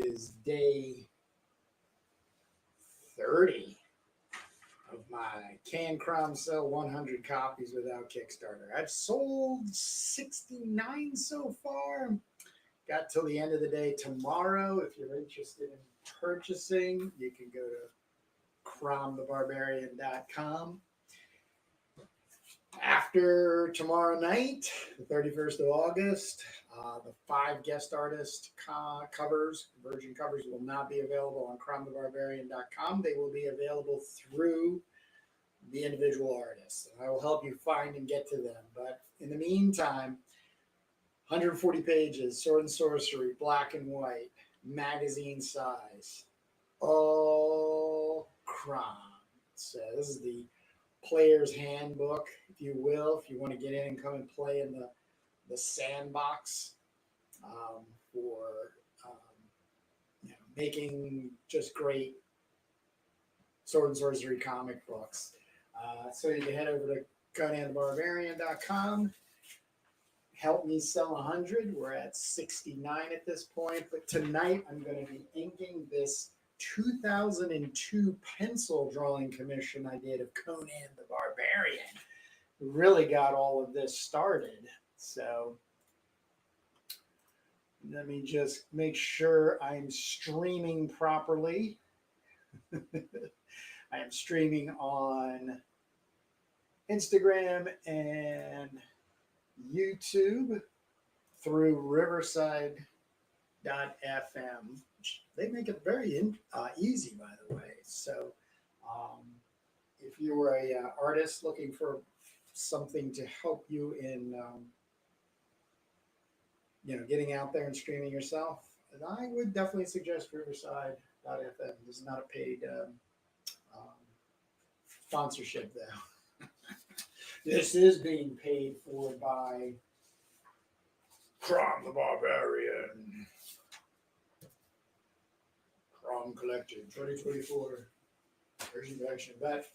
is day 30 of my CROM Sell 100 copies without Kickstarter. I've sold 69 so far. Got till the end of the day tomorrow. If you're interested in purchasing, you can go to cromthebarbarian.com. After tomorrow night, the 31st of August, the 5 guest artist covers, version covers, will not be available on cromthebarbarian.com. They will be available through the individual artists. And I will help you find and get to them. But in the meantime, 140 pages, Sword and Sorcery, black and white, magazine size, all CROM. So this is the player's handbook, if you will, if you want to get in and come and play in the sandbox for making just great Sword and Sorcery comic books. So you can head over to ConanTheBarbarian.com. Help me sell 100. We're at 69 at this point. But tonight I'm going to be inking this 2002 pencil drawing commission I did of Conan the Barbarian. Really got all of this started. So let me just make sure I'm streaming properly. I am streaming on Instagram and YouTube through Riverside.fm. They make it very easy, by the way. So if you were a artist looking for something to help you in getting out there and streaming yourself, I would definitely suggest Riverside.fm. This is not a paid sponsorship, though. This is being paid for by CROM the Barbarian. CROM Collected 2024 version collection. But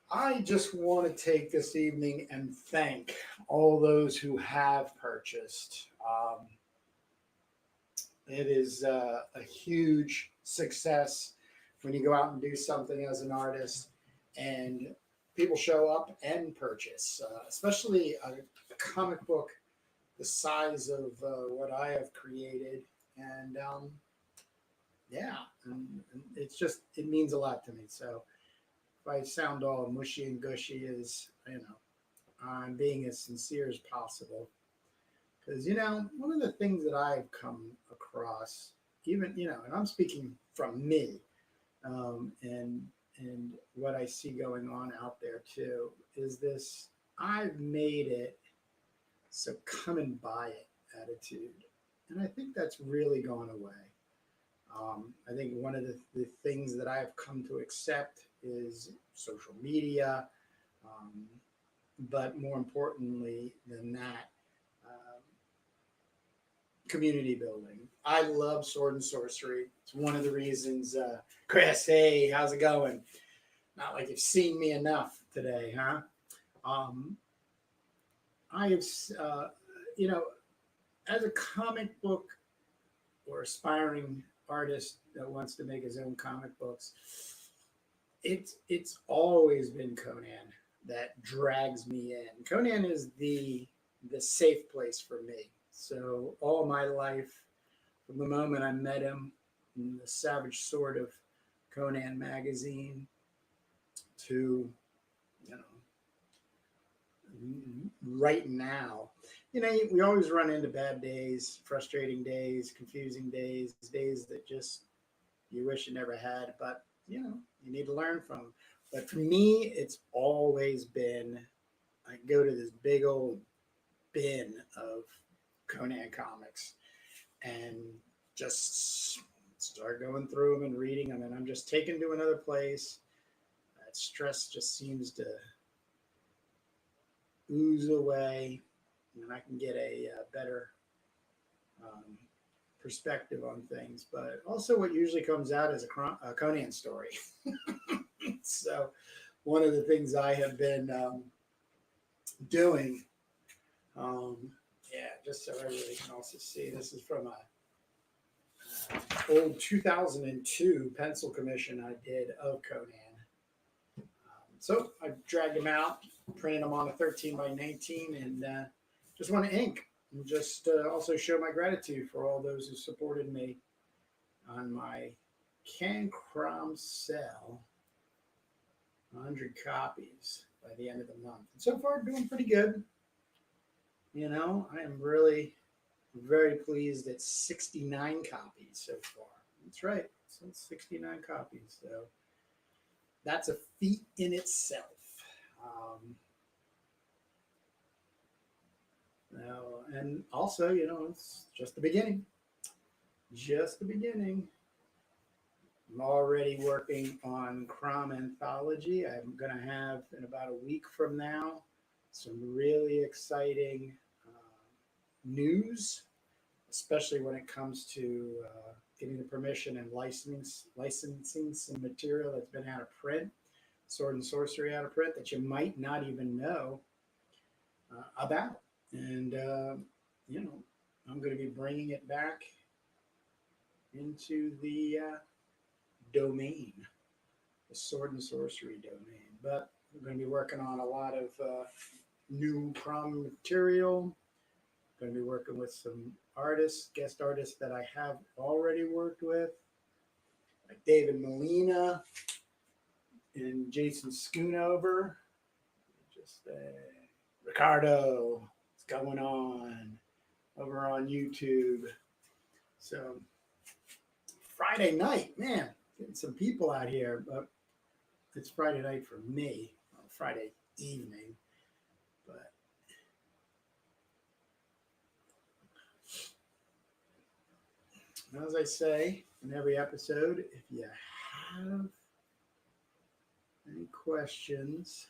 I just want to take this evening and thank all those who have purchased. It is a huge success when you go out and do something as an artist and people show up and purchase, especially a comic book the size of what I have created. And and it means a lot to me. So if I sound all mushy and gushy, I'm being as sincere as possible. Because, one of the things that I've come across, even, and I'm speaking from me, and what I see going on out there too, is this I've made it, so come and buy it attitude. And I think that's really gone away. I think one of the things that I've come to accept is social media, but more importantly than that, community building. I love Sword and Sorcery. It's one of the reasons, Chris, hey, how's it going? Not like you've seen me enough today, huh? I have, as a comic book or aspiring artist that wants to make his own comic books, it's always been Conan that drags me in. Conan is the safe place for me. So all my life, from the moment I met him in the Savage Sword of Conan magazine to, right now, we always run into bad days, frustrating days, confusing days, days that just you wish you never had, but you need to learn from. But for me, it's always been, I go to this big old bin of Conan comics and just start going through them and reading them, and I'm just taken to another place. That stress just seems to ooze away, and I can get a better perspective on things. But also what usually comes out is a Conan story. So one of the things I have been doing, just so everybody can also see, this is from a old 2002 pencil commission I did of Conan. So I dragged them out, printed them on a 13 by 19, and just want to ink. And just also show my gratitude for all those who supported me on my CROM Sell. 100 copies by the end of the month. And so far, doing pretty good. You know, I am really very pleased at 69 copies so far. That's right. So 69 copies. So that's a feat in itself. And also, you know, it's just the beginning. Just the beginning. I'm already working on CROM Anthology. I'm going to have, in about a week from now, some really exciting news, especially when it comes to getting the permission and licensing some material that's been out of print, Sword and Sorcery out of print, that you might not even know about. And, you know, I'm going to be bringing it back into the domain, the Sword and Sorcery domain. But we're going to be working on a lot of new CROM material. Going to be working with some artists, guest artists that I have already worked with, like David Molina and Jason Schoonover. Just Ricardo, what's going on over on YouTube? So Friday night, man, getting some people out here, but it's Friday night for me, well, Friday evening. But as I say in every episode, if you have any questions,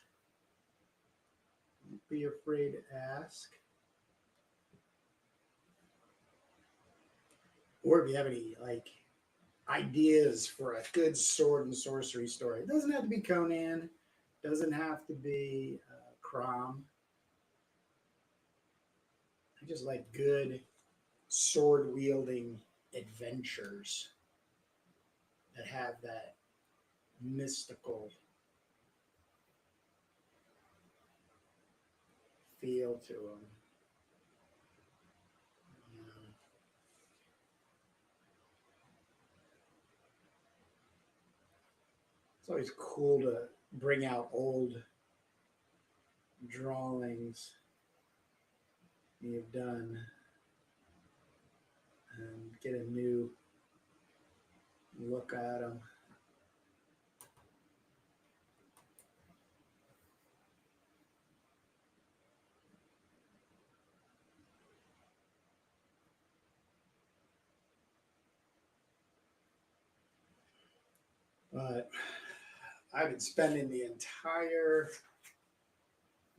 don't be afraid to ask. Or if you have any like ideas for a good sword and sorcery story. It doesn't have to be Conan. Doesn't have to be CROM. I just like good sword wielding adventures that have that mystical feel to them. It's always cool to bring out old drawings you've done and get a new look at them. But I've been spending the entire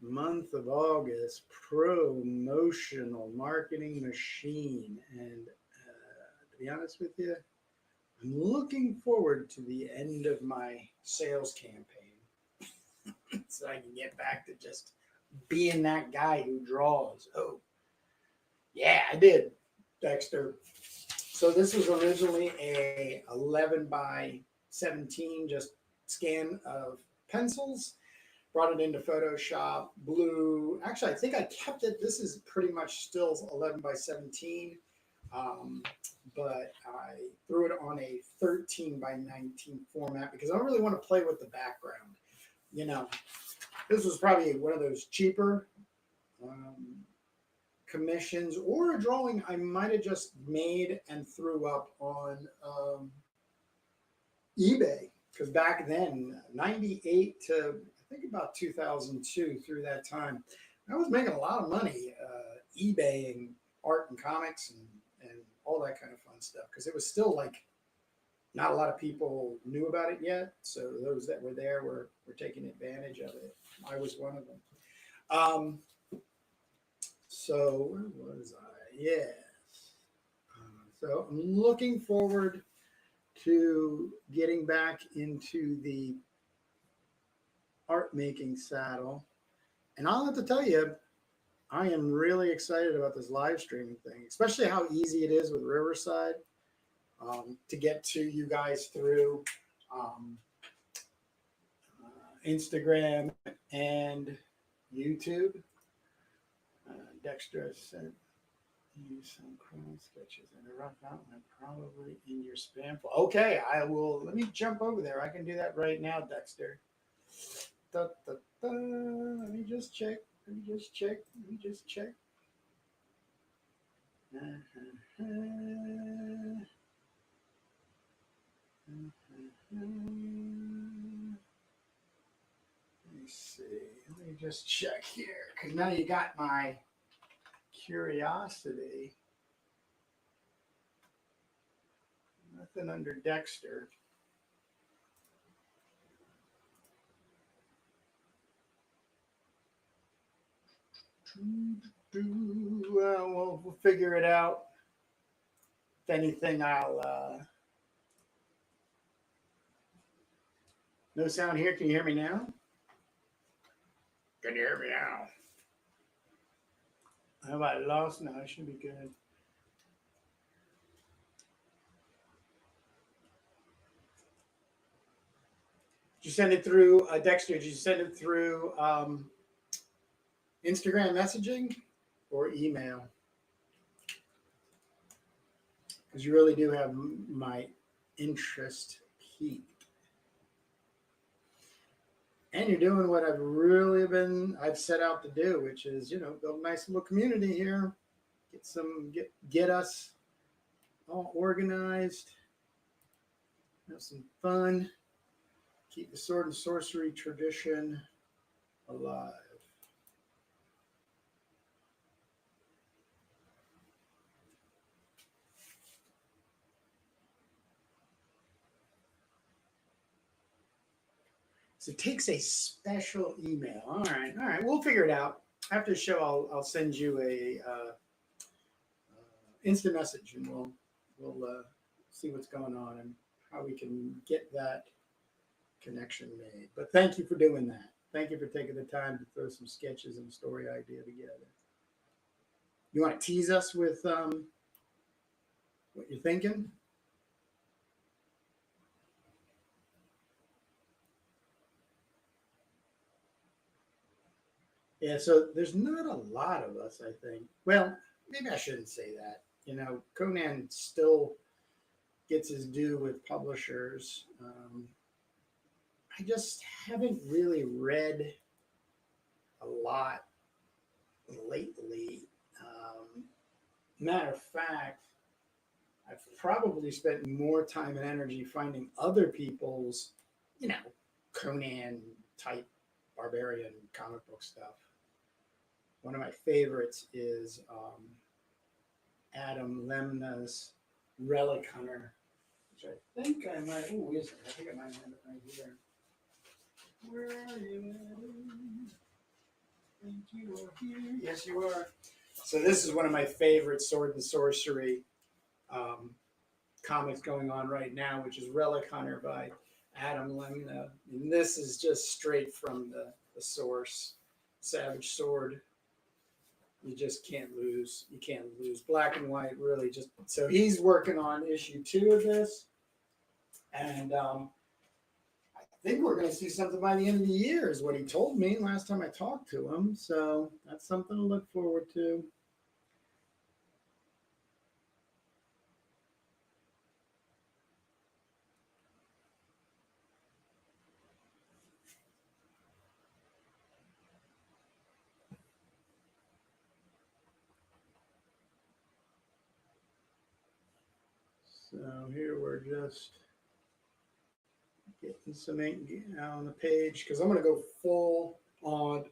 month of August promotional marketing machine. And to be honest with you, I'm looking forward to the end of my sales campaign so I can get back to just being that guy who draws. Oh, yeah, I did, Dexter. So this was originally a 11 by 17 just scan of pencils. Brought it into Photoshop, blue. Actually, I think I kept it. This is pretty much still 11 by 17, but I threw it on a 13 by 19 format because I don't really want to play with the background. You know, this was probably one of those cheaper commissions or a drawing I might have just made and threw up on eBay. Because back then, 98 to I think about 2002, through that time, I was making a lot of money eBaying art and comics and all that kind of fun stuff. Because it was still like not a lot of people knew about it yet. So those that were there were taking advantage of it. I was one of them. So where was I? Yes. So I'm looking forward to getting back into the art making saddle. And I'll have to tell you, I am really excited about this live streaming thing, especially how easy it is with Riverside. to get to you guys through Instagram and YouTube. Dexter sent you some CROM sketches and a rough outline, probably in your spam folder. Okay, I will. Let me jump over there. I can do that right now, Dexter. Da, da, da. Let me just check. Let me just check. Let me just check. Let me see. Let me just check here, because now you got my curiosity. Nothing under Dexter. Well, we'll figure it out. If anything, I'll. No sound here. Can you hear me now? Can you hear me now? Have I lost? No, it should be good. Did you send it through, Dexter? Did you send it through Instagram messaging or email? Because you really do have my interest piqued. And you're doing what I've set out to do, which is, build a nice little community here, get us all organized, have some fun, keep the sword and sorcery tradition alive. So it takes a special email. All right. We'll figure it out. After the show, I'll send you a instant message, and we'll see what's going on and how we can get that connection made. But thank you for doing that. Thank you for taking the time to throw some sketches and a story idea together. You want to tease us with what you're thinking? Yeah, so there's not a lot of us, I think. Well, maybe I shouldn't say that. Conan still gets his due with publishers. I just haven't really read a lot lately. Matter of fact, I've probably spent more time and energy finding other people's, Conan type barbarian comic book stuff. One of my favorites is Adam Lemna's Relic Hunter, which I think I might. Oh, is it? I think I might have it right here. Where are you, Adam? I think you are here. Yes, you are. So this is one of my favorite sword and sorcery comics going on right now, which is Relic Hunter by Adam Lemna. And this is just straight from the source. Savage Sword. You just can't lose. You can't lose. Black and white, really. Just so he's working on issue 2 of this, and I think we're going to see something by the end of the year, is what he told me last time I talked to him. So that's something to look forward to. So here we're just getting some ink on the page, because I'm going to go full on,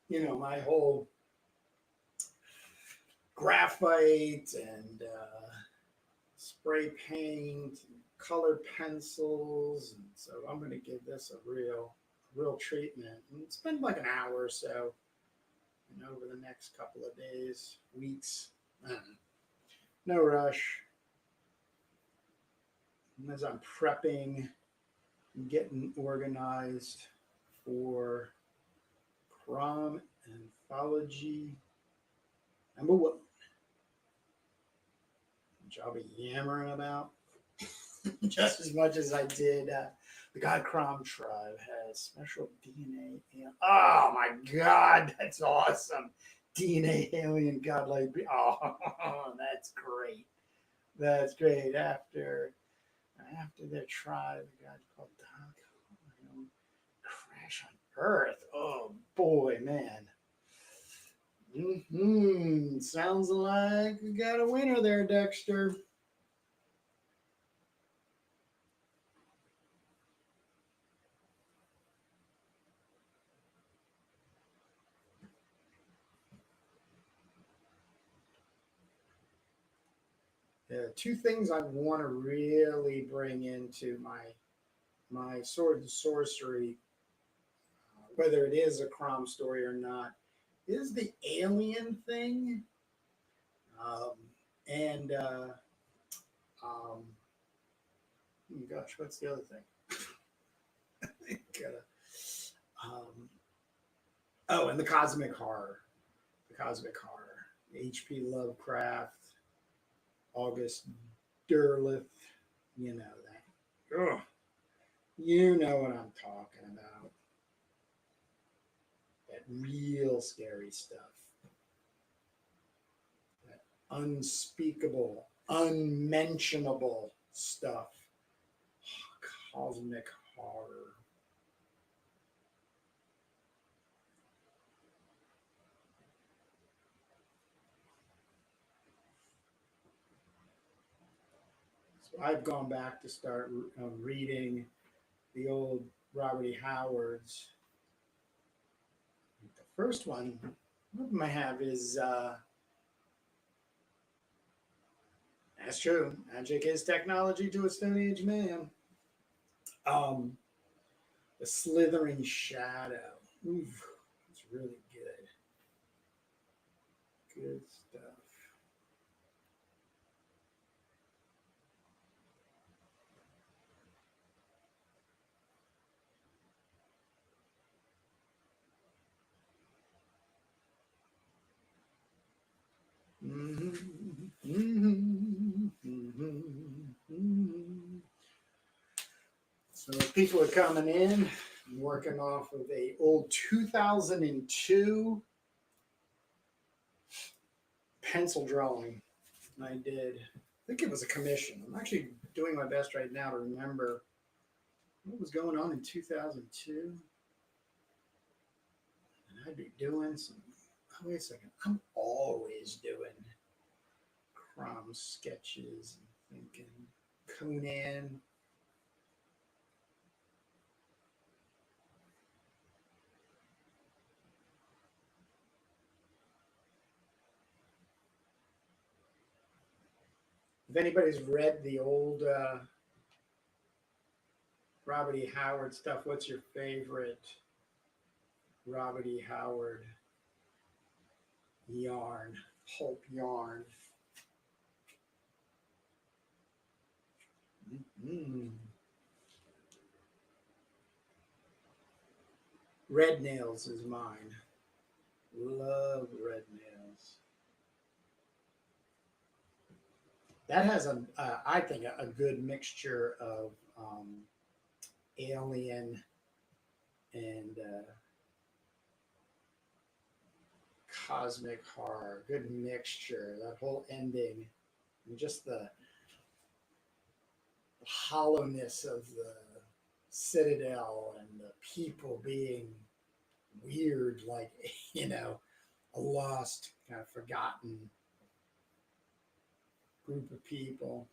my whole graphite and spray paint, and color pencils, and so I'm going to give this a real treatment. And spend like an hour or so, over the next couple of days, weeks. No rush. And as I'm prepping and getting organized for CROM Anthology #1, which I'll be yammering about just as much as I did. The God CROM tribe has special DNA. Oh my God, that's awesome. DNA alien godlike. Oh, that's great. That's great. After their tribe, the God called Doc crash on Earth. Oh boy, man. Sounds like we got a winner there, Dexter. Two things I want to really bring into my sword and sorcery, whether it is a CROM story or not, is the alien thing, um, and oh gosh, what's the other thing? Gotta, um, oh, and the cosmic horror, H.P. Lovecraft, August Derleth, you know that. Ugh. You know what I'm talking about. That real scary stuff. That unspeakable, unmentionable stuff. Cosmic horror. So I've gone back to start reading the old Robert E. Howard's. The first one I have is that's true. Magic is technology to a Stone Age man. Um, the Slithering Shadow. Oof, it's really good. Good stuff. So people are coming in. I'm working off of a old 2002 pencil drawing I did. I think it was a commission. I'm actually doing my best right now to remember what was going on in 2002. And I'd be doing some. Oh, wait a second. I'm always doing CROM sketches and thinking Conan. If anybody's read the old Robert E. Howard stuff, what's your favorite Robert E. Howard yarn, pulp yarn? Mm-hmm. Red Nails is mine. Love Red Nails. That has I think, a good mixture of alien and cosmic horror. Good mixture. That whole ending, and just the hollowness of the citadel and the people being weird, like a lost, kind of forgotten group of people.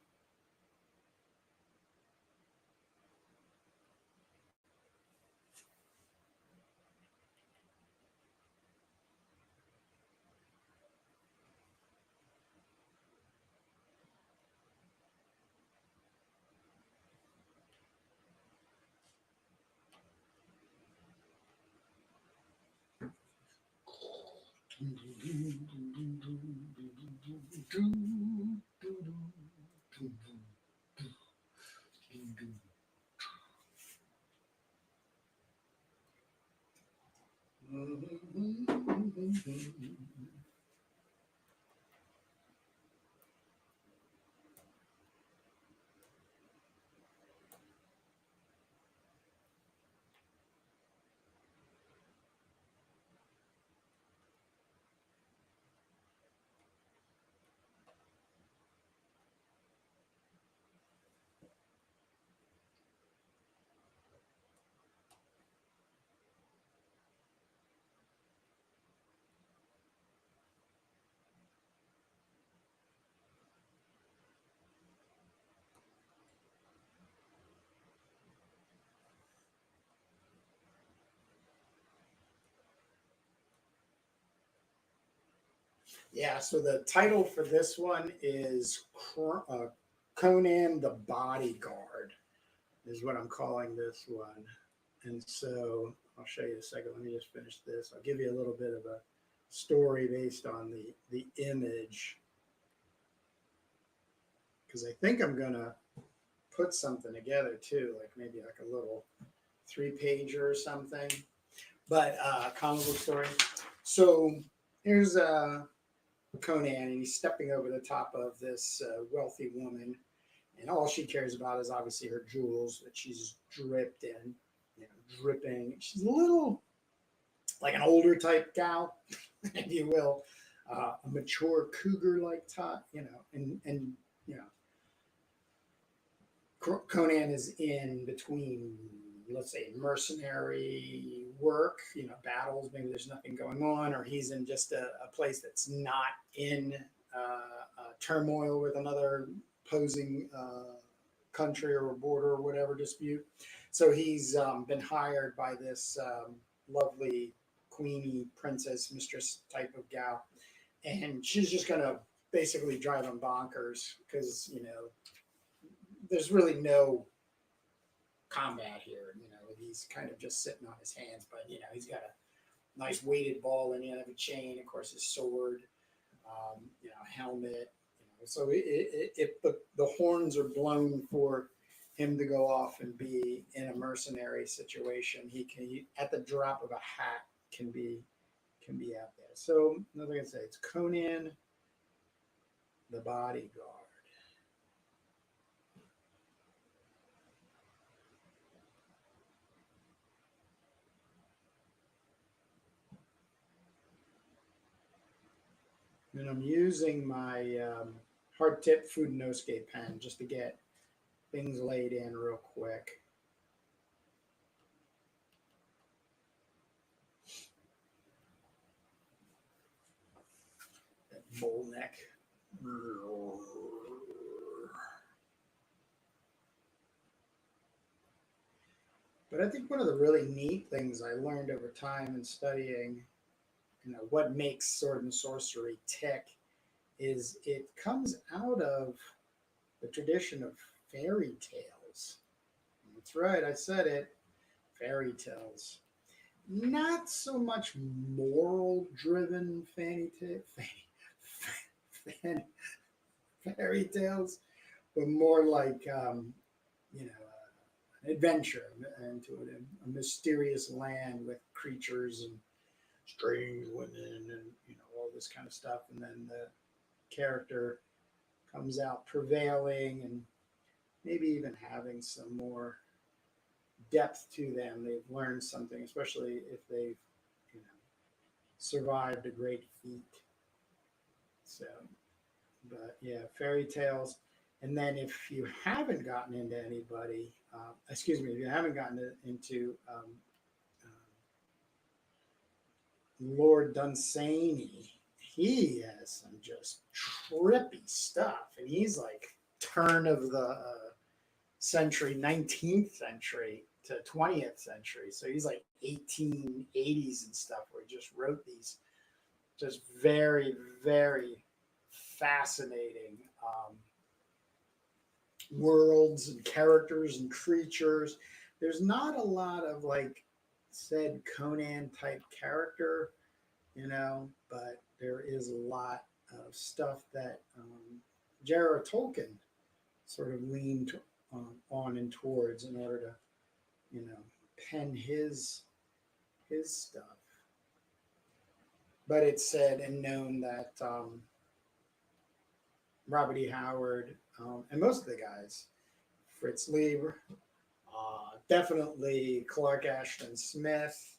Yeah, so the title for this one is Conan the Bodyguard, is what I'm calling this one. And so I'll show you a second. Let me just finish this. I'll give you a little bit of a story based on the image, because I think I'm going to put something together too, like maybe like a little 3-pager or something. But comic book story. So here's Conan, and he's stepping over the top of this wealthy woman, and all she cares about is obviously her jewels that she's dripped in, dripping. She's a little like an older type gal, if you will, a mature cougar-like type, and you know, Conan is in between, let's say, mercenary work, battles. Maybe there's nothing going on, or he's in just a place that's not in turmoil with another opposing country or a border or whatever dispute. So he's been hired by this lovely queenie princess mistress type of gal, and she's just gonna basically drive him bonkers because there's really no combat here. He's kind of just sitting on his hands, but he's got a nice weighted ball in the end of a chain. Of course, his sword, helmet. So if the horns are blown for him to go off and be in a mercenary situation, he at the drop of a hat can be out there. So another thing I say, it's Conan the Bodyguard. And I'm using my hard tip food and no-scape pen just to get things laid in real quick. That bull neck. But I think one of the really neat things I learned over time in studying, what makes sword and sorcery tick, is it comes out of the tradition of fairy tales. That's right, I said it. Fairy tales. Not so much moral driven fairy tales, but more like, an adventure into a mysterious land with creatures and strange women and, all this kind of stuff. And then the character comes out prevailing and maybe even having some more depth to them. They've learned something, especially if they've, survived a great feat. So, but yeah, fairy tales. And then if you haven't gotten into anybody, if you haven't gotten into Lord Dunsany, he has some just trippy stuff, and he's like turn of the century, 19th century to 20th century. So he's like 1880s and stuff, where he just wrote these just very, very fascinating worlds and characters and creatures. There's not a lot of like said Conan type character, but there is a lot of stuff that J.R.R. Tolkien sort of leaned on and towards in order to, pen his stuff. But it's said and known that Robert E. Howard and most of the guys, Fritz Lieber, definitely Clark Ashton Smith,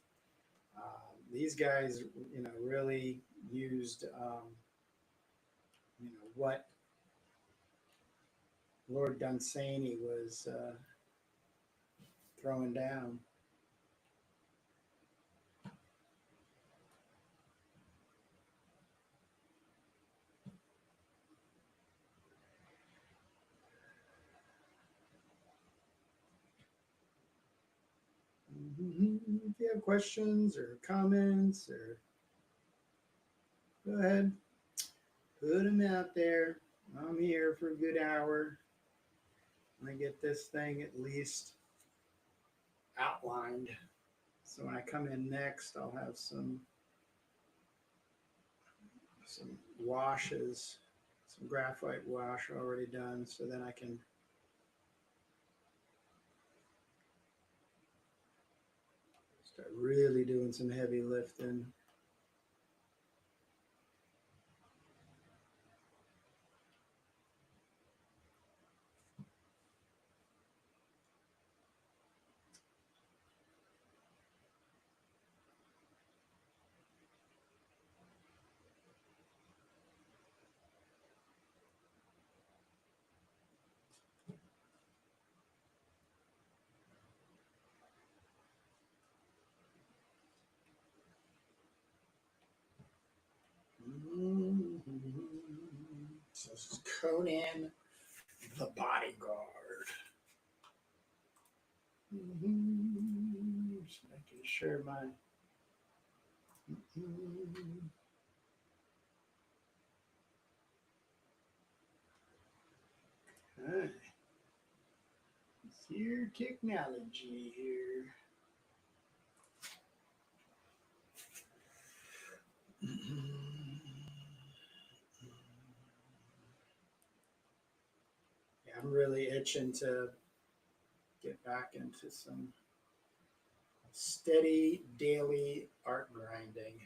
these guys, really used, what Lord Dunsany was throwing down. If you have questions or comments, or go ahead. put them out there. I'm here for a good hour. I get this thing at least outlined. So when I come in next, I'll have some washes, some graphite wash already done, so then I can start really doing some heavy lifting. So this is Conan the Bodyguard. Just making sure my okay. It's your technology here. Yeah, I'm really itching to get back into some steady daily art grinding.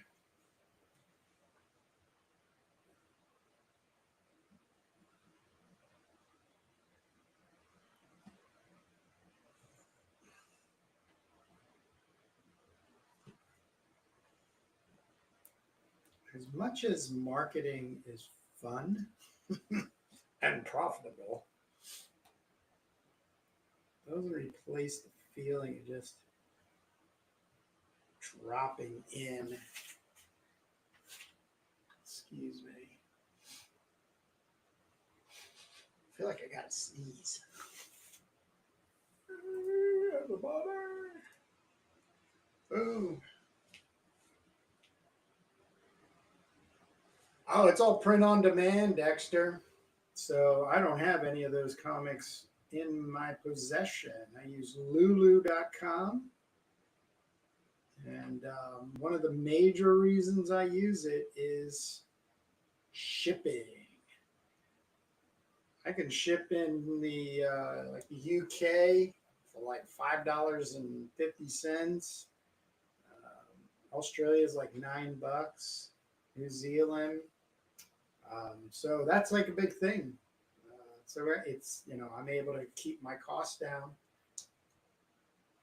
As much as marketing is fun and profitable, it doesn't replace the feeling of just dropping in. Excuse me. I feel like I gotta sneeze. Boom. Oh, it's all print on demand, Dexter. So I don't have any of those comics in my possession. I use lulu.com. And one of the major reasons I use it is shipping. I can ship in the like the UK for like $5.50. Australia is like $9. New Zealand. So that's like a big thing. So it's, I'm able to keep my costs down.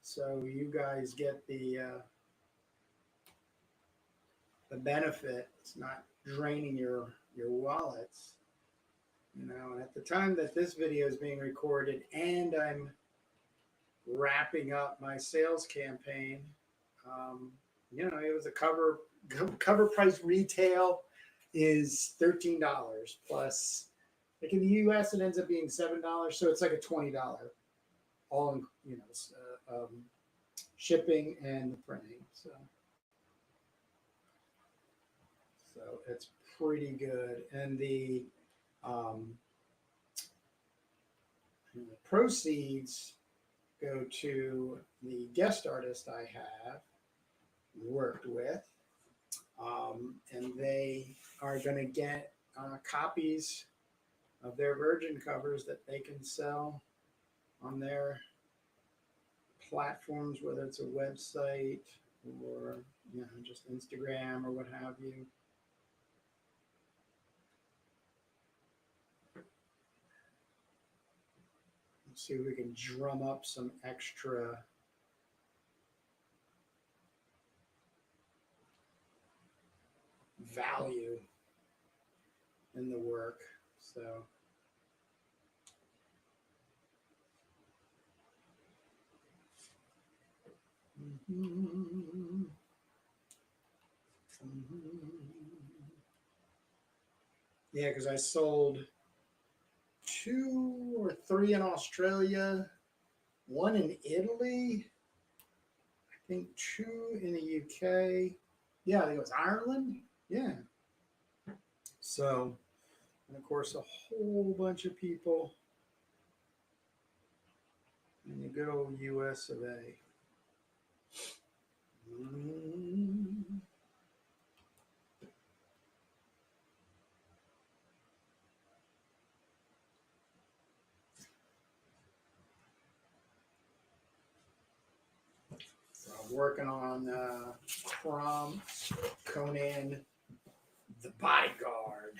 So you guys get the benefit. It's not draining your wallets. And at the time that this video is being recorded and I'm wrapping up my sales campaign, it was a cover price retail is $13 plus, like in the US it ends up being $7, so it's like a $20 all in, shipping and the printing. So it's pretty good. And the proceeds go to the guest artist I have worked with, and they are going to get copies of their virgin covers that they can sell on their platforms, whether it's a website or just Instagram or what have you. Let's see if we can drum up some extra value in the work. So yeah, because I sold 2 or 3 in Australia, 1 in Italy, I think 2 in the UK. Yeah, I think it was Ireland. Yeah. So And of course, a whole bunch of people in the good old US of A. So I'm working on CROM Conan the Bodyguard.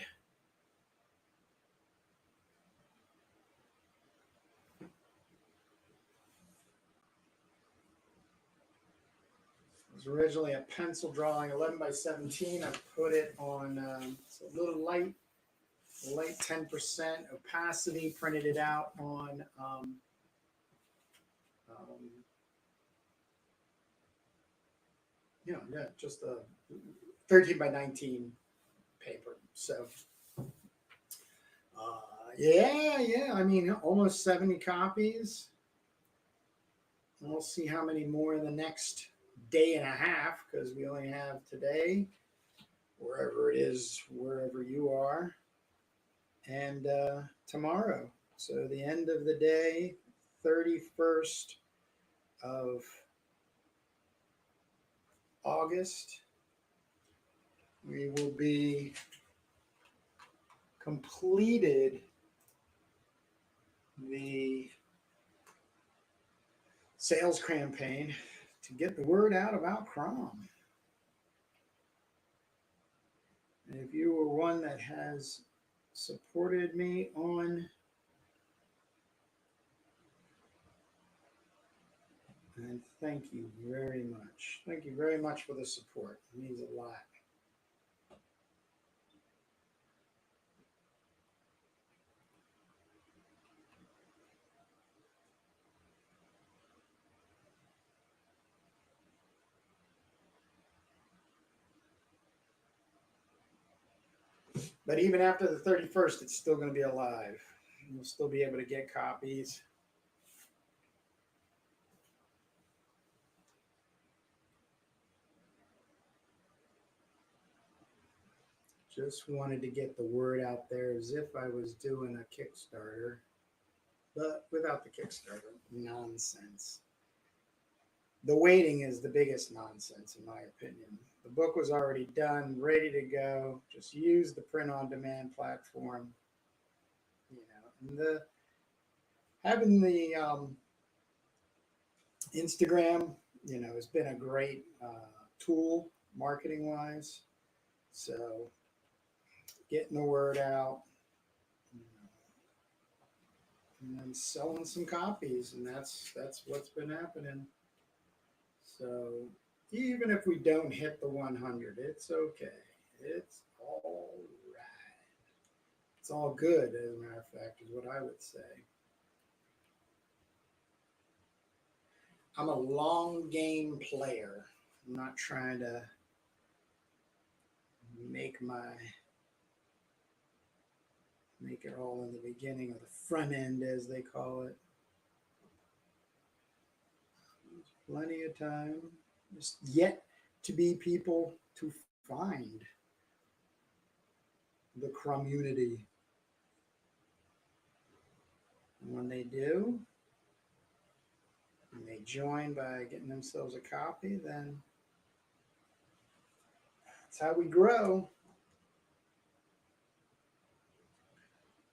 It was originally a pencil drawing, 11 by 17. I put it on it's a little light 10% opacity, printed it out on just a 13 by 19 paper. So, yeah. I mean, almost 70 copies. We'll see how many more in the next day and a half, because we only have today, wherever it is, wherever you are, and tomorrow. So the end of the day, 31st of August, we will be completed the sales campaign to get the word out about CROM. And if you were one that has supported me on, and thank you very much. Thank you very much for the support. It means a lot. But even after the 31st, it's still going to be alive. You'll still be able to get copies. Just wanted to get the word out there as if I was doing a Kickstarter, but without the Kickstarter nonsense. The waiting is the biggest nonsense, in my opinion. The book was already done, ready to go. Just use the print-on-demand platform. And having the Instagram, has been a great tool marketing-wise. So getting the word out, and then selling some copies, and that's what's been happening. So even if we don't hit the 100, it's okay. It's all right. It's all good, as a matter of fact, is what I would say. I'm a long game player. I'm not trying to make it all in the beginning, or the front end, as they call it. There's plenty of time. There's yet to be people to find the CROMmunity. And when they do, and they join by getting themselves a copy, then that's how we grow.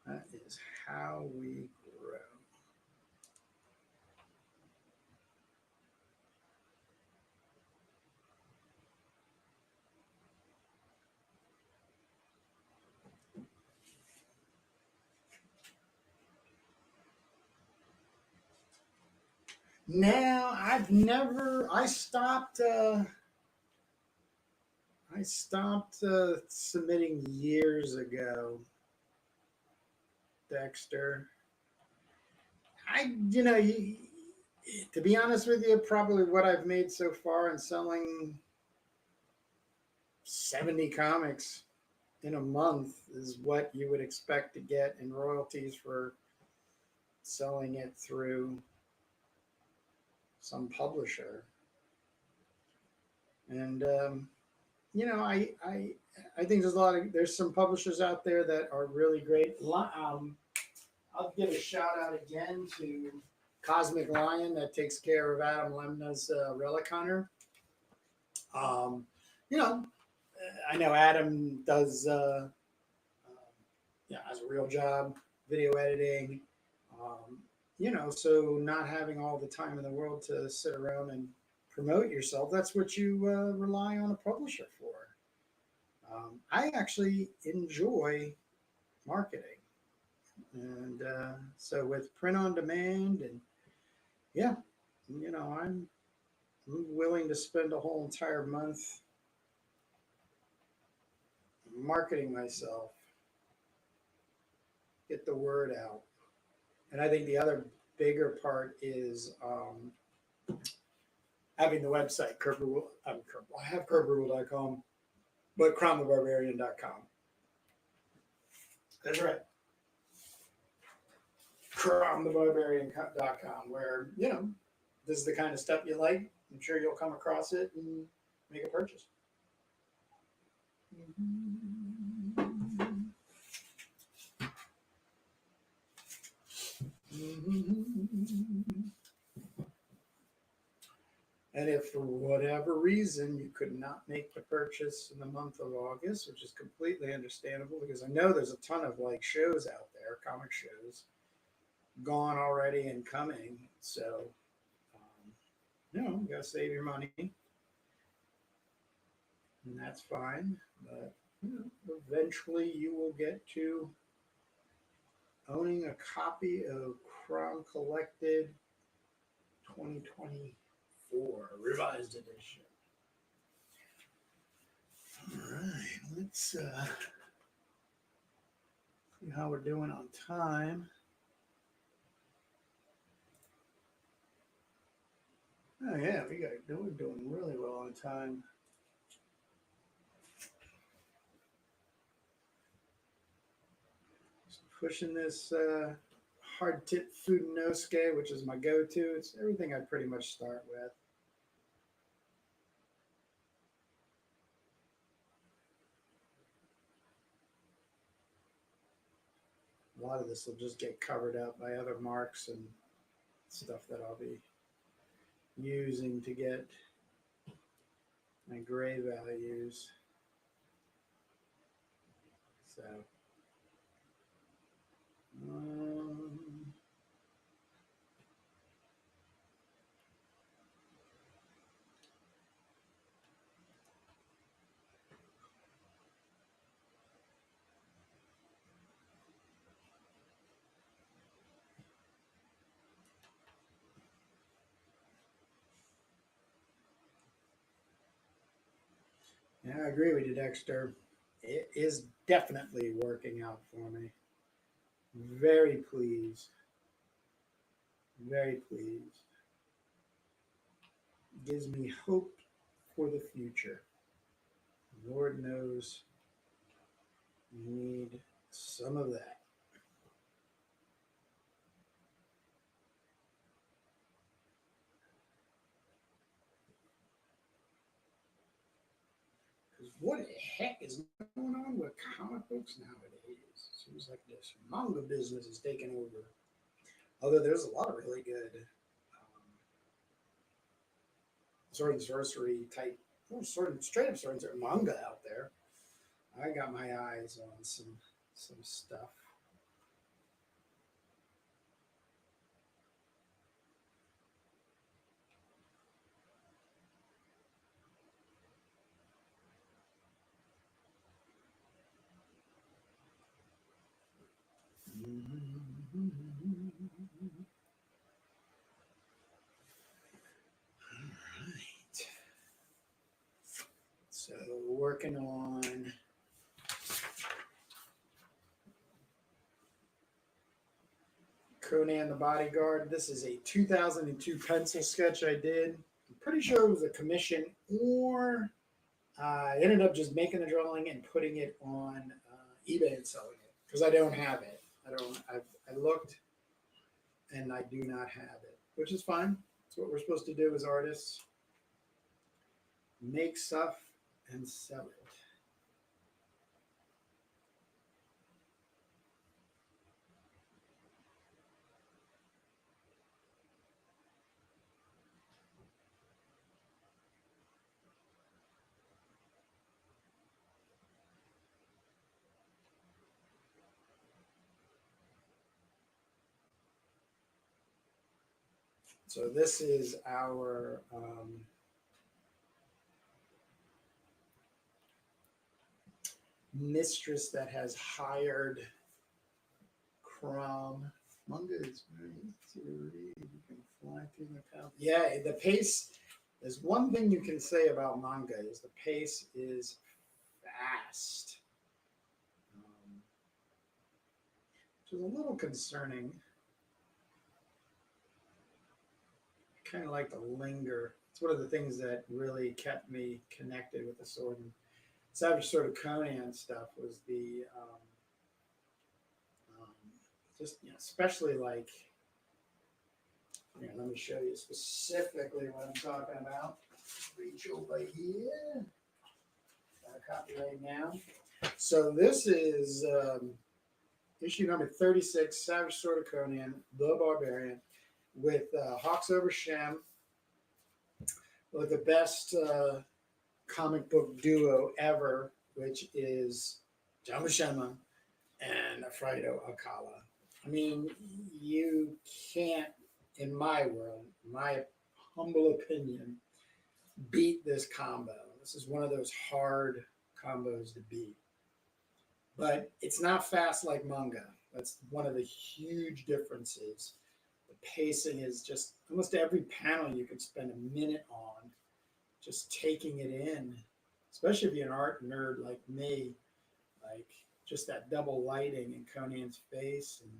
That is how we grow. Now, I stopped submitting years ago, Dexter. To be honest with you, probably what I've made so far in selling 70 comics in a month is what you would expect to get in royalties for selling it through some publisher. And I think there's some publishers out there that are really great. I'll give a shout out again to Cosmic Lion that takes care of Adam Lemna's Relic Hunter. Um, you know, I know Adam does, has a real job, video editing. So not having all the time in the world to sit around and promote yourself, that's what you rely on a publisher for. I actually enjoy marketing. And so with print on demand and yeah, I'm willing to spend a whole entire month marketing myself, get the word out. And I think the other bigger part is having the website, I have KurtBrugel.com, but CROMTheBarbarian.com. That's right. CROMTheBarbarian.com, where, this is the kind of stuff you like. I'm sure you'll come across it and make a purchase. And if for whatever reason you could not make the purchase in the month of August, which is completely understandable because I know there's a ton of shows out there, comic shows, gone already and coming. So, you got to save your money. And that's fine. But, eventually you will get to owning a copy of CROM Collected 2024 Revised Edition. All right, let's see how we're doing on time. Oh yeah, we're doing really well on time. Just pushing this hard tip Fudenosuke, which is my go-to. It's everything I pretty much start with. A lot of this will just get covered up by other marks and stuff that I'll be using to get my gray values. So, yeah, I agree with you, Dexter. It is definitely working out for me. Very pleased. Very pleased. Gives me hope for the future. Lord knows we need some of that. Because what the heck is going on with comic books nowadays? It seems like this manga business is taking over. Although there's a lot of really good sword and sorcery type, straight up sword and sorcery manga out there. I got my eyes on some stuff. So working on Conan the Bodyguard. This is a 2002 pencil sketch I did. I'm pretty sure it was a commission, or I ended up just making the drawing and putting it on eBay and selling it because I don't have it. I looked and I do not have it, which is fine. It's what we're supposed to do as artists. Make stuff and sell it. So this is our mistress that has hired CROM. Manga is very easy to read. You can fly through the path. Yeah, the pace. There's one thing you can say about manga is the pace is fast, which is a little concerning. Kind of like to linger. It's one of the things that really kept me connected with the sword and Savage Sword of Conan stuff was the just especially like let me show you specifically what I'm talking about. Reach over here. Got a copy right now. So this is issue number 36, Savage Sword of Conan, the Barbarian, with Hawks over Shem, with the best comic book duo ever, which is Jamashema and Alfredo Alcala. I mean, you can't, in my world, my humble opinion, beat this combo. This is one of those hard combos to beat. But it's not fast like manga. That's one of the huge differences. The pacing is just almost every panel you could spend a minute on, just taking it in, especially if you're an art nerd like me, like just that double lighting in Conan's face. And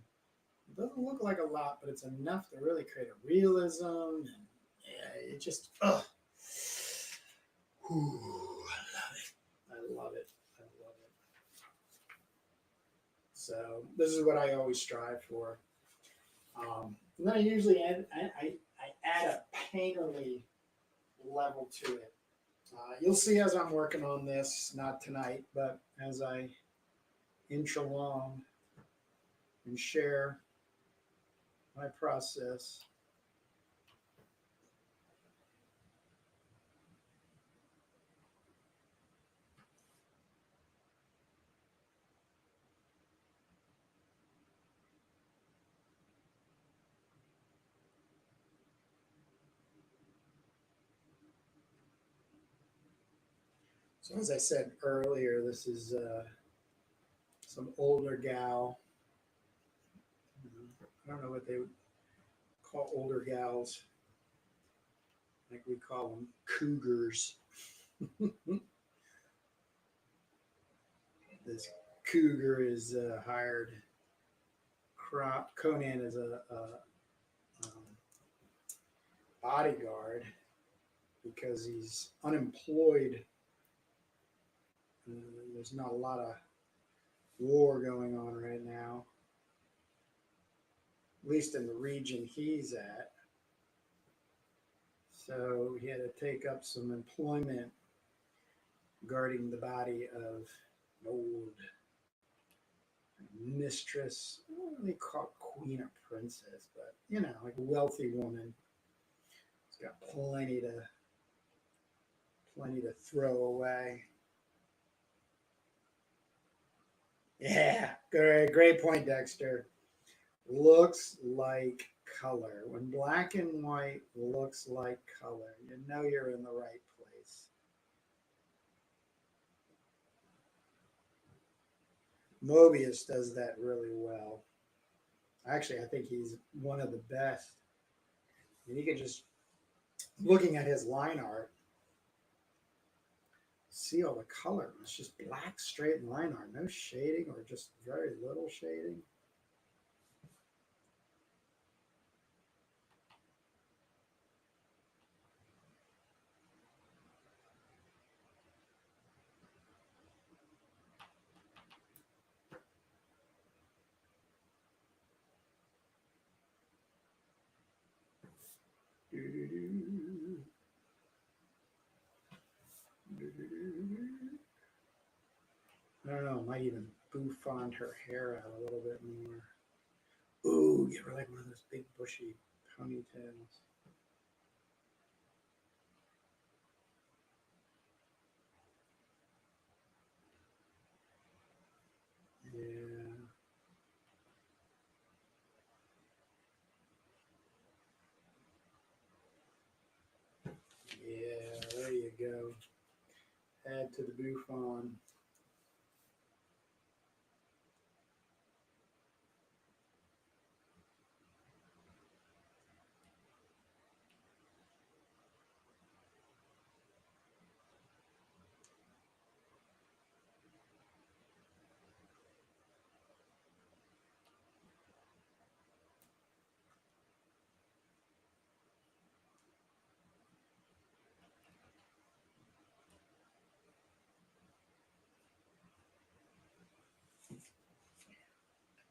it doesn't look like a lot, but it's enough to really create a realism. And it just, I love it. I love it. I love it. So this is what I always strive for. And then I usually add, I add a painterly level to it. You'll see as I'm working on this, not tonight, but as I inch along and share my process. So as I said earlier, this is some older gal. I don't know what they would call older gals. Like we call them cougars. This cougar is hired Conan as a bodyguard because he's unemployed. There's not a lot of war going on right now, at least in the region he's at. So he had to take up some employment guarding the body of an old mistress. I don't really call it queen or princess, but like a wealthy woman. It's got plenty to throw away. Yeah, great point, Dexter. Looks like color. When black and white looks like color, you know you're in the right place. Mobius does that really well. Actually, I think he's one of the best. And you can just, looking at his line art, see all the color. It's just black, straight line art. No shading or just very little shading. I don't know, might even bouffant her hair out a little bit more. Ooh, give her like one of those big bushy ponytails. Yeah. Yeah, there you go. Add to the bouffant.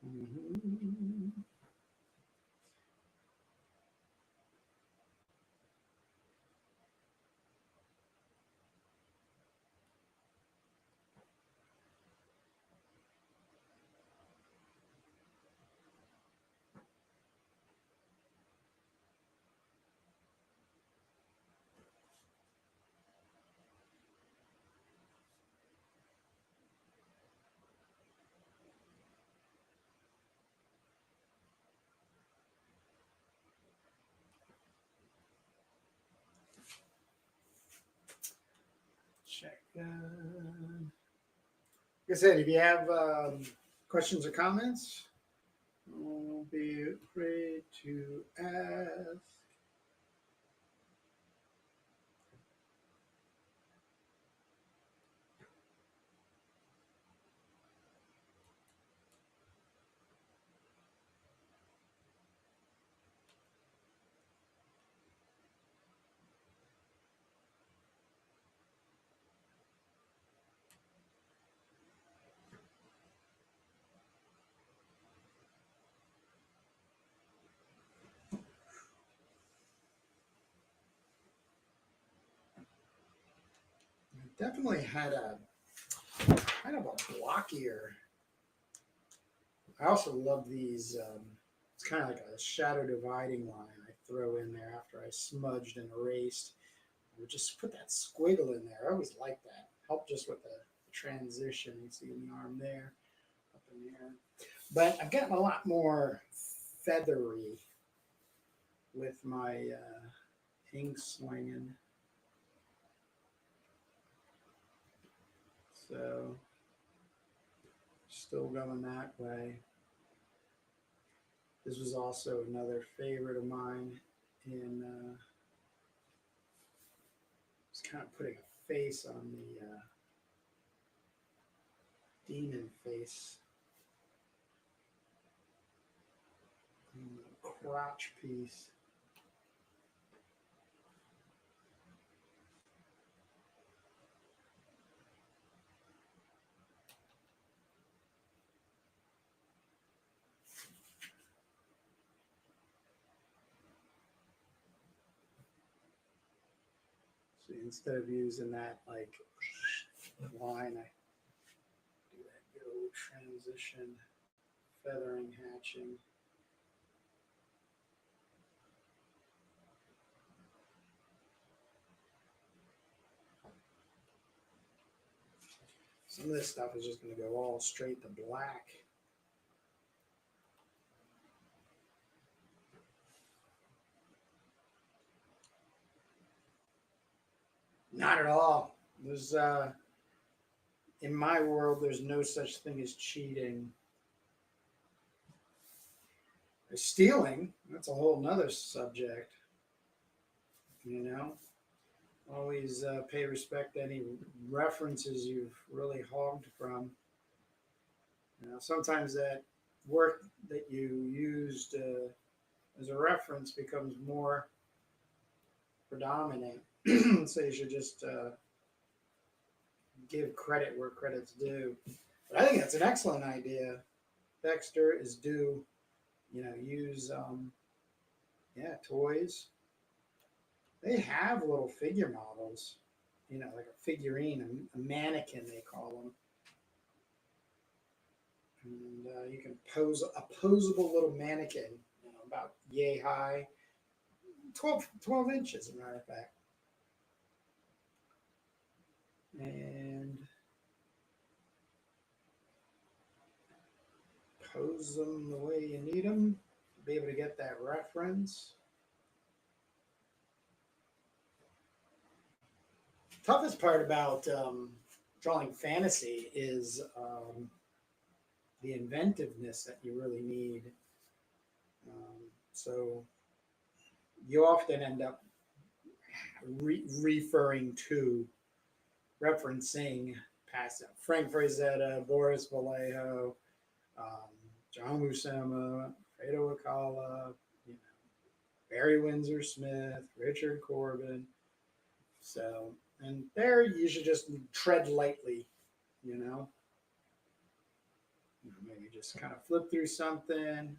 Mm-hmm. Check. Like I said, if you have questions or comments, don't be afraid to ask. Definitely had a kind of a blockier. I also love these. It's kind of like a shadow dividing line I throw in there after I smudged and erased. I would just put that squiggle in there. I always like that. Help just with the transition. You see in the arm there, up in here. But I've gotten a lot more feathery with my ink swinging. So still going that way. This was also another favorite of mine in just kind of putting a face on the demon face. Crotch piece. So instead of using that like line, I do that good old transition, feathering, hatching. Some of this stuff is just going to go all straight to black. Not at all. There's in my world, there's no such thing as cheating. There's stealing. That's a whole nother subject. You know, always pay respect to any references you've really hogged from. You know, sometimes that work that you used as a reference becomes more predominant. So you should just give credit where credit's due. But I think that's an excellent idea. Dexter is due. You know, use toys. They have little figure models. You know, like a figurine, a mannequin they call them. And you can pose a posable little mannequin, about yay high, 12 inches, as a matter of fact. And pose them the way you need them. Be able to get that reference. Toughest part about drawing fantasy is the inventiveness that you really need. So you often end up referring to, referencing past Frank Frazetta, Boris Vallejo, John Buscema, Fredo Akala, Barry Windsor Smith, Richard Corbin. So, and there you should just tread lightly, maybe just kind of flip through something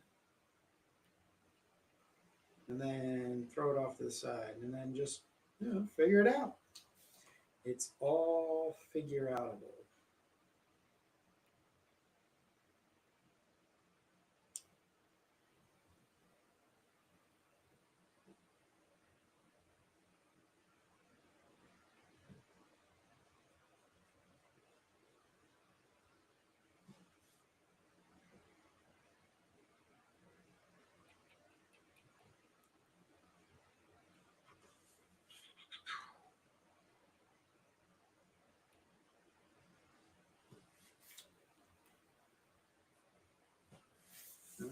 and then throw it off to the side and then just, figure it out. It's all figure outable.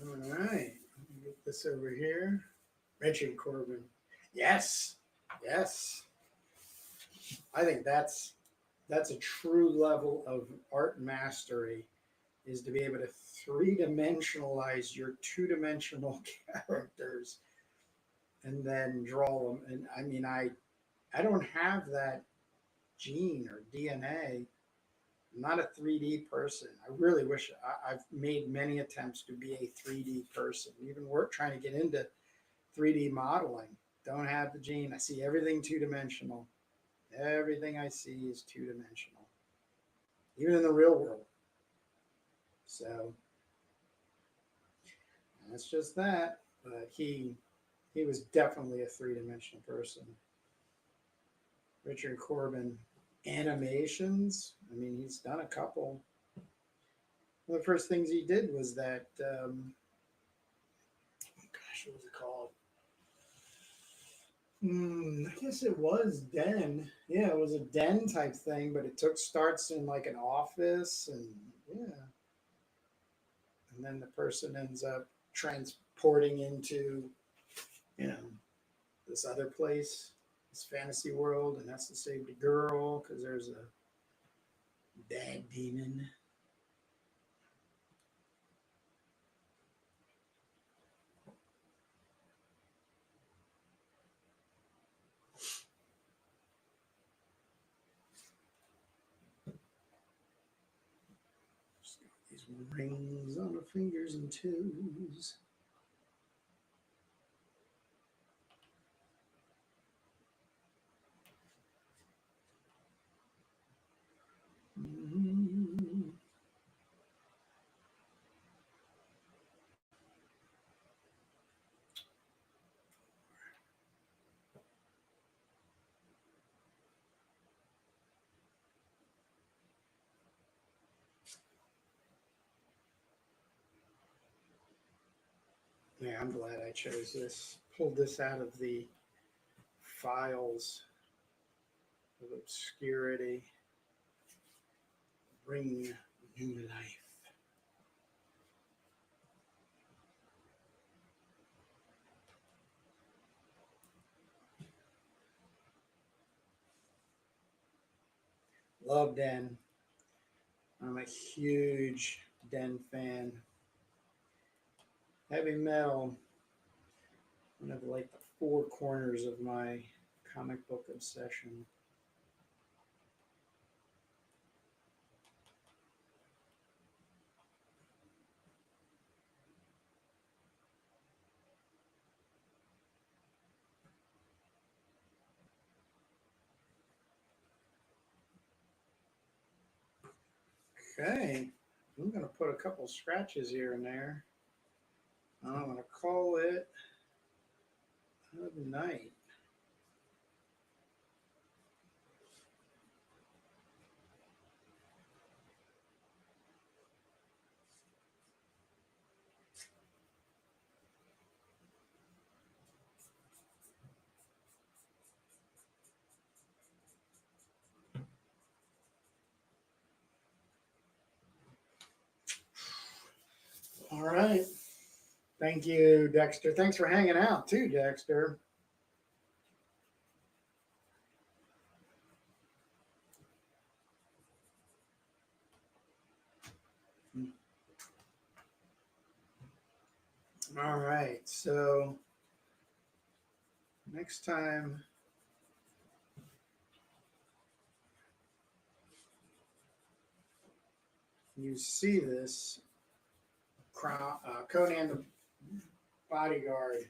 All right, get this over here. Richard Corbin. Yes, yes. I think that's a true level of art mastery, is to be able to three-dimensionalize your two-dimensional characters and then draw them. And I mean, I don't have that gene or DNA. I'm not a 3D person. I really wish I've made many attempts to be a 3D person. Even work trying to get into 3D modeling. Don't have the gene. I see everything two-dimensional. Everything I see is two-dimensional, even in the real world. So that's just that. But he was definitely a three-dimensional person. Richard Corbin, animations. I mean, he's done a couple. One of the first things he did was that, what was it called? I guess it was Den. Yeah, it was a Den type thing, but it starts in like an office, and yeah. And then the person ends up transporting into, this other place, this fantasy world, and has to save the girl because there's a bad demon. These rings on the fingers and toes. Yeah, I'm glad I chose this. Pulled this out of the files of obscurity. Bring new life. Love Den. I'm a huge Den fan. Heavy metal, one of like the four corners of my comic book obsession. Okay. I'm going to put a couple scratches here and there. I'm going to call it Good Night. All right. Thank you, Dexter. Thanks for hanging out too, Dexter. All right. So next time you see this, Conan the Bodyguard,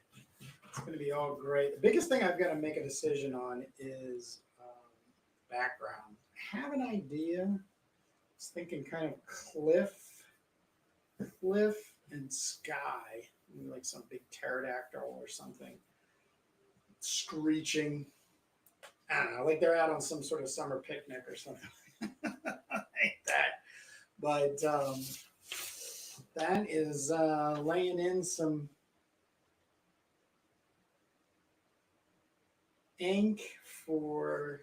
it's going to be all great. The biggest thing I've got to make a decision on is background. I have an idea. I was thinking kind of cliff and sky, like some big pterodactyl or something, screeching. I don't know, like they're out on some sort of summer picnic or something like that. But that is laying in some ink for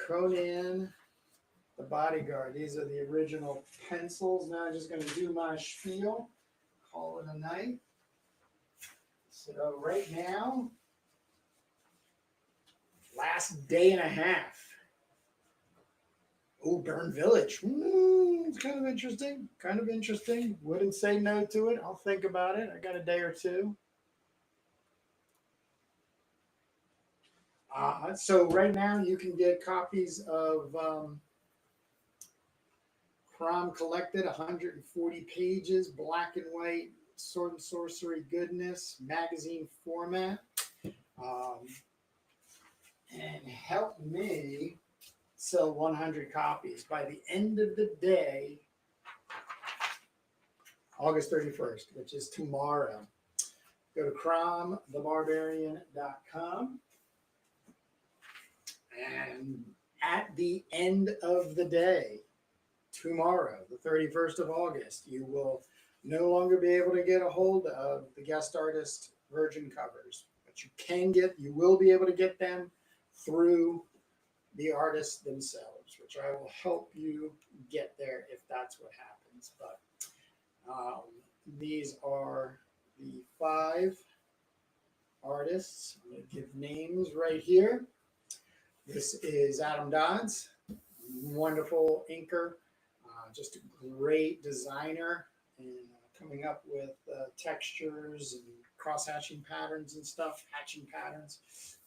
Conan the Bodyguard. These are the original pencils. Now I'm just going to do my spiel, call it a night. So right now, last day and a half. Oh, Burn Village. It's kind of interesting. Kind of interesting. Wouldn't say no to it. I'll think about it. I got a day or two. So right now you can get copies of CROM Collected, 140 pages, black and white, sword and sorcery goodness, magazine format. And help me sell 100 copies by the end of the day, August 31st, which is tomorrow. Go to cromthebarbarian.com. And at the end of the day, tomorrow, the 31st of August, you will no longer be able to get a hold of the guest artist virgin covers. But you will be able to get them through the artists themselves, which I will help you get there if that's what happens. But these are the 5 artists. I'm going to give names right here. This is Adam Dodds, wonderful inker, just a great designer, and coming up with textures and cross-hatching patterns and stuff, hatching patterns.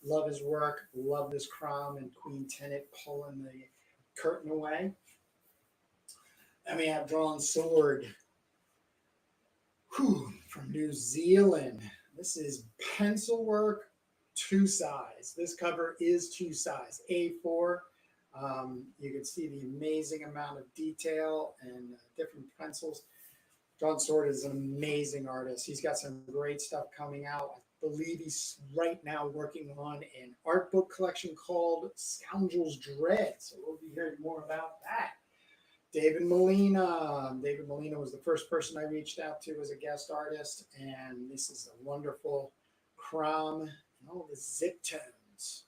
Love his work, love this CROM and Queen Tenet pulling the curtain away. And we have Drawn Sword from New Zealand. This is pencil work, 2 size. This cover is 2 size, A4. You can see the amazing amount of detail and different pencils. Drawn Sword is an amazing artist. He's got some great stuff coming out. I believe he's right now working on an art book collection called Scoundrel's Dread. So we'll be hearing more about that. David Molina. David Molina was the first person I reached out to as a guest artist. And this is a wonderful CROM and all the zip tones.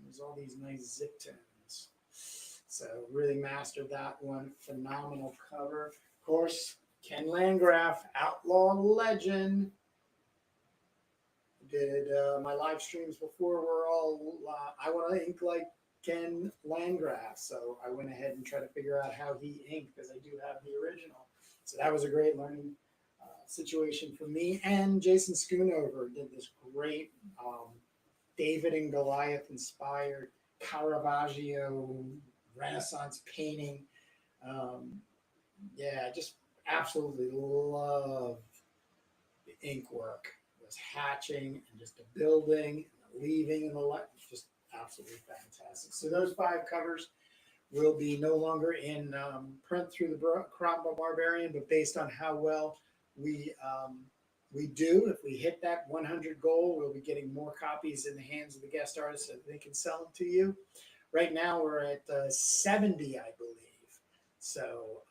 There's all these nice zip tones. So really mastered that one. Phenomenal cover. Of course, Ken Landgraf, Outlaw Legend. Did my live streams before were all, I want to ink like Ken Landgraf. So I went ahead and tried to figure out how he inked because I do have the original. So that was a great learning situation for me. And Jason Schoonover did this great David and Goliath inspired Caravaggio Renaissance painting. Yeah, just absolutely love the ink work. This hatching and just the building and the leaving and the light. Just absolutely fantastic. So those 5 covers will be no longer in print through the CROM Barbarian, but based on how well we we do, if we hit that 100 goal, we'll be getting more copies in the hands of the guest artists so they can sell them to you. Right now, we're at 70, I believe. So,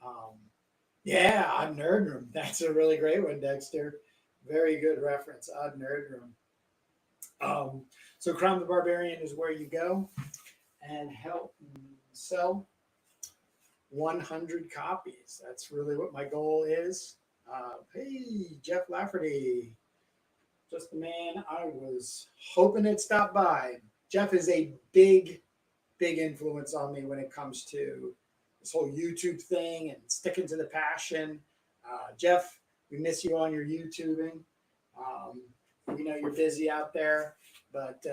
yeah, Odd Nerd Room. That's a really great one, Dexter. Very good reference, Odd Nerd Room. So, CROM the Barbarian is where you go and help sell 100 copies. That's really what my goal is. Hey, Jeff Lafferty, just the man I was hoping to stop by. Jeff is a big influence on me when it comes to this whole YouTube thing and sticking to the passion. Jeff, we miss you on your YouTubing. We know you're busy out there, but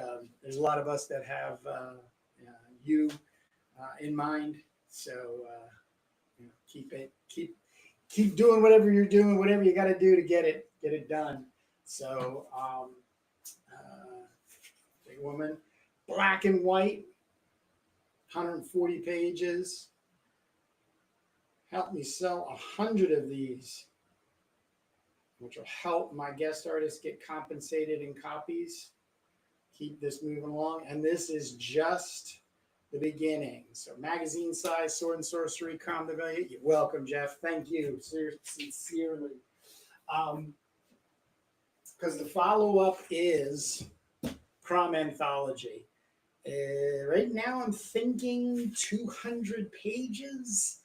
there's a lot of us that have you in mind. So keep doing whatever you're doing, whatever you got to do to get it done. So, big woman, black and white, 140 pages. Help me sell 100 of these, which will help my guest artists get compensated in copies. Keep this moving along, and this is just the beginning. So magazine size, Sword and Sorcery, CROM the Barbarian. You're welcome, Jeff. Thank you, sincerely. Because the follow-up is CROM Anthology. Right now I'm thinking 200 pages.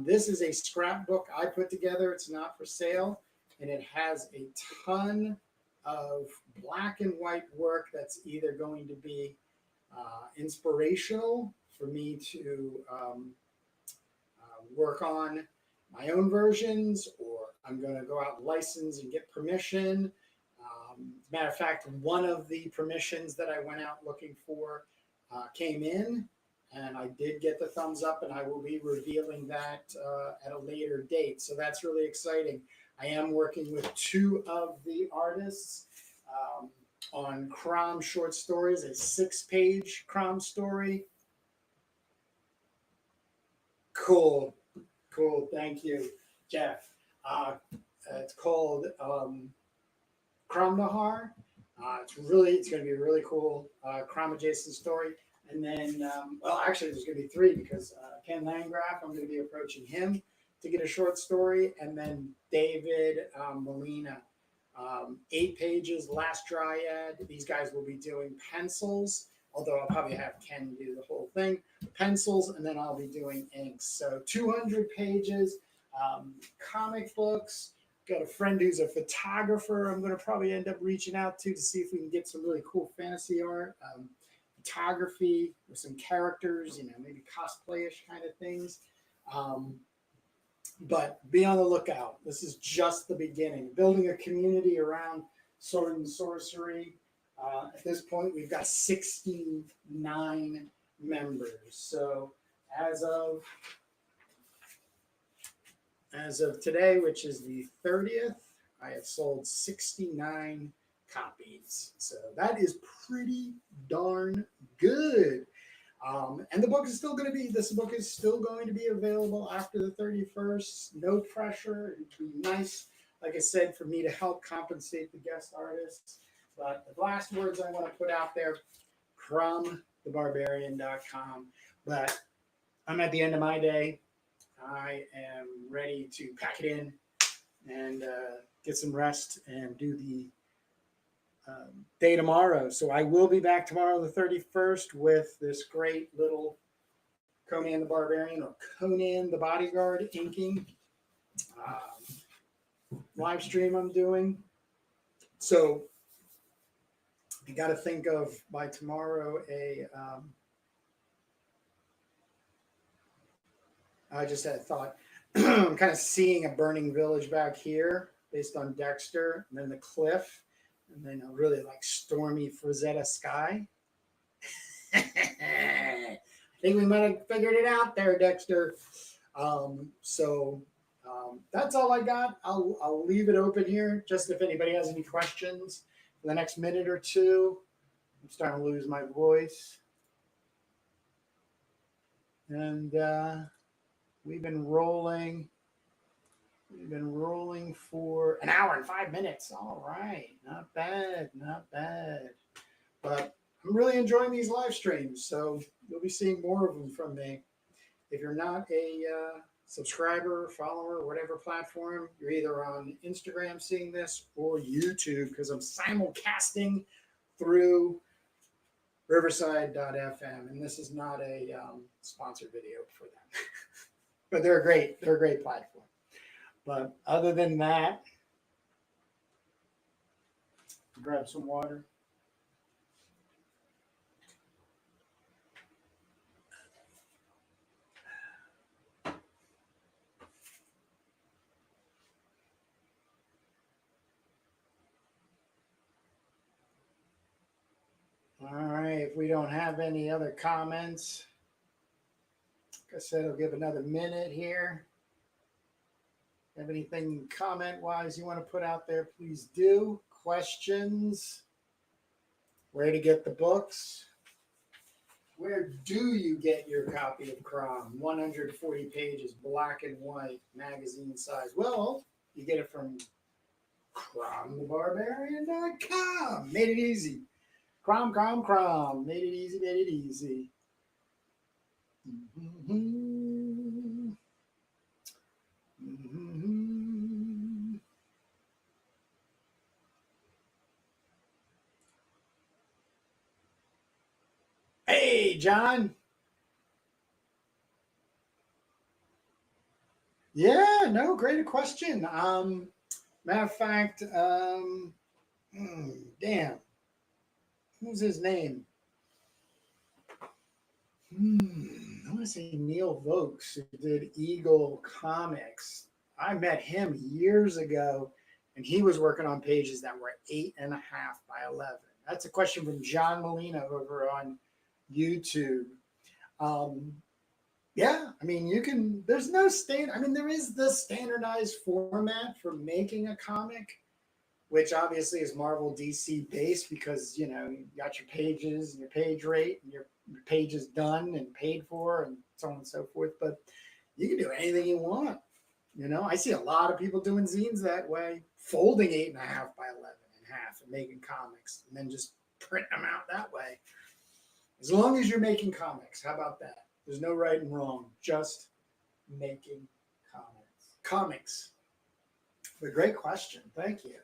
This is a scrapbook I put together. It's not for sale, and it has a ton of black and white work that's either going to be inspirational for me to work on my own versions, or I'm going to go out and license and get permission. As a matter of fact, one of the permissions that I went out looking for came in, and I did get the thumbs up, and I will be revealing that at a later date. So that's really exciting. I am working with two of the artists on CROM short stories, a 6-page CROM story. Cool. Thank you, Jeff. It's called CROM Nahar. It's going to be a really cool CROM adjacent story. And then, actually, there's going to be 3 because Ken Landgraf, I'm going to be approaching him to get a short story. And then David Molina, 8 pages, Last Dryad. These guys will be doing pencils, although I'll probably have Ken do the whole thing. Pencils, and then I'll be doing inks. So 200 pages, comic books. Got a friend who's a photographer I'm going to probably end up reaching out to see if we can get some really cool fantasy art, photography with some characters, maybe cosplayish kind of things. But be on the lookout. This is just the beginning. Building a community around Sword and Sorcery. At this point, we've got 69 members. So as of today, which is the 30th, I have sold 69 copies. So that is pretty darn good. And the book is still going to be, this book is still going to be available after the 31st. No pressure. It'd be nice, like I said, for me to help compensate the guest artists. But the last words I want to put out there, cromthebarbarian.com. But I'm at the end of my day. I am ready to pack it in and get some rest and do the day tomorrow. So I will be back tomorrow, the 31st, with this great little Conan the Barbarian or Conan the Bodyguard inking live stream I'm doing. So you got to think of by tomorrow I just had a thought. I'm kind of seeing a burning village back here based on Dexter, and then the cliff, and then a really stormy Frazetta sky. I think we might have figured it out there, Dexter. That's all I got. I'll leave it open here, just if anybody has any questions for the next minute or two. I'm starting to lose my voice. And we've been rolling. We've been rolling for an hour and 5 minutes. All right. Not bad. Not bad. But I'm really enjoying these live streams. So you'll be seeing more of them from me. If you're not a subscriber, follower, whatever platform, you're either on Instagram seeing this or YouTube because I'm simulcasting through Riverside.fm. And this is not a sponsored video for them. But they're great. They're a great platform. But other than that, grab some water. All right, if we don't have any other comments, like I said, I'll give another minute here. Have anything comment-wise you want to put out there, please do. Questions? Where to get the books? Where do you get your copy of CROM? 140 pages, black and white, magazine size. Well, you get it from CROMthebarbarian.com. Made it easy. CROM. Made it easy, made it easy. Hey, John. Yeah, no, great question. Matter of fact, damn, who's his name? I want to say Neil Vokes, who did Eagle Comics. I met him years ago, and he was working on pages that were 8.5 by 11. That's a question from John Molina over on YouTube. Yeah, I mean, you can, there's no standard, I mean, there is the standardized format for making a comic, which obviously is Marvel DC based because, you know, you got your pages and your page rate and your page is done and paid for and so on and so forth. But you can do anything you want. You know, I see a lot of people doing zines that way, folding 8.5 by 11 in half and making comics and then just print them out that way. As long as you're making comics, how about that? There's no right and wrong, just making comics. But great question. Thank you.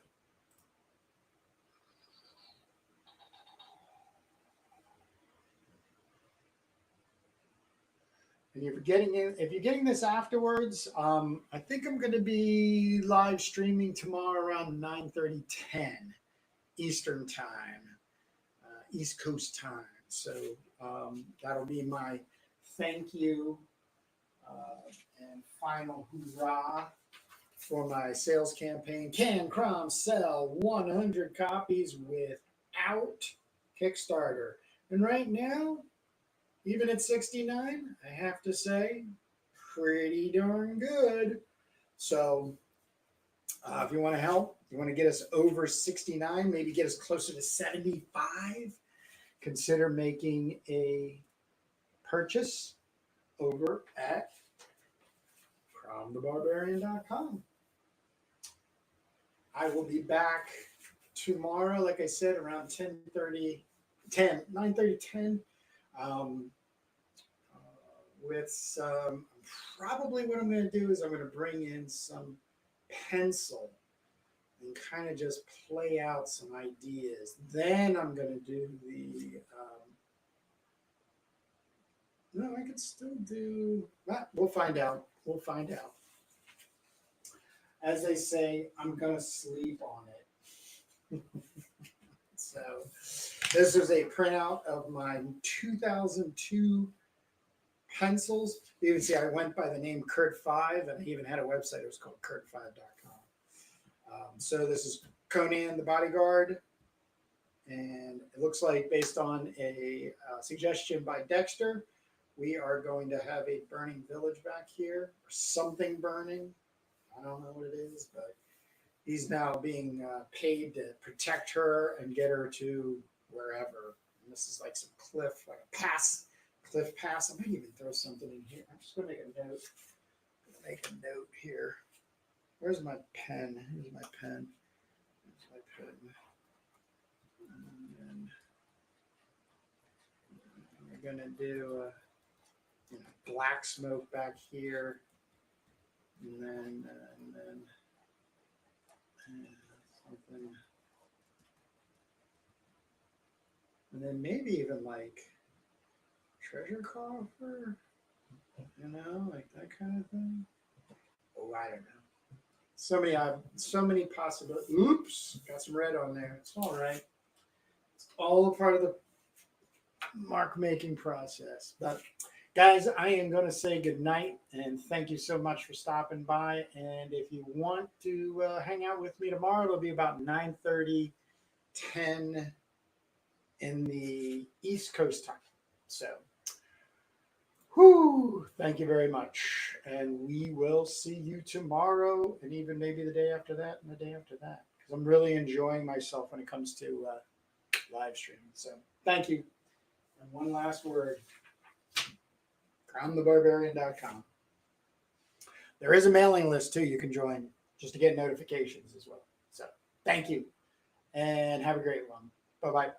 And if you're getting this afterwards, I think I'm going to be live streaming tomorrow around 9:30, 10 Eastern time, East Coast time. So that'll be my thank you and final hoorah for my sales campaign. Can CROM sell 100 copies without Kickstarter? And right now, even at 69, I have to say, pretty darn good. So if you want to help, you want to get us over 69, maybe get us closer to 75, consider making a purchase over at CROMthebarbarian.com. I will be back tomorrow, like I said, around 9:30, 10. With some, probably what I'm going to do is I'm going to bring in some pencil and kind of just play out some ideas. Then I'm going to do the, no, I could still do, we'll find out. We'll find out. As they say, I'm going to sleep on it. So this is a printout of my 2002 pencils. You can see I went by the name Kurt5, and I even had a website. It was called Kurt5.com. So this is Conan the Bodyguard, and it looks like based on a suggestion by Dexter, we are going to have a burning village back here, or something burning. I don't know what it is, but he's now being paid to protect her and get her to wherever. And this is like some cliff, like a Cliff Pass. I might even throw something in here. I'm just gonna make a note. Here. Where's my pen? Here's my pen. Here's my pen. And we're gonna do black smoke back here, and then something, and then maybe even like treasure coffer, like that kind of thing. Oh, I don't know. So many possibilities. Oops, got some red on there. It's all right. It's all a part of the mark making process. But guys, I am going to say good night and thank you so much for stopping by. And if you want to hang out with me tomorrow, it'll be about 9:30, 10 in the East Coast time. So, thank you very much. And we will see you tomorrow and even maybe the day after that and the day after that. Because I'm really enjoying myself when it comes to live streaming. So, thank you. And one last word. CROMthebarbarian.com. There is a mailing list too you can join just to get notifications as well. So thank you and have a great one. Bye-bye.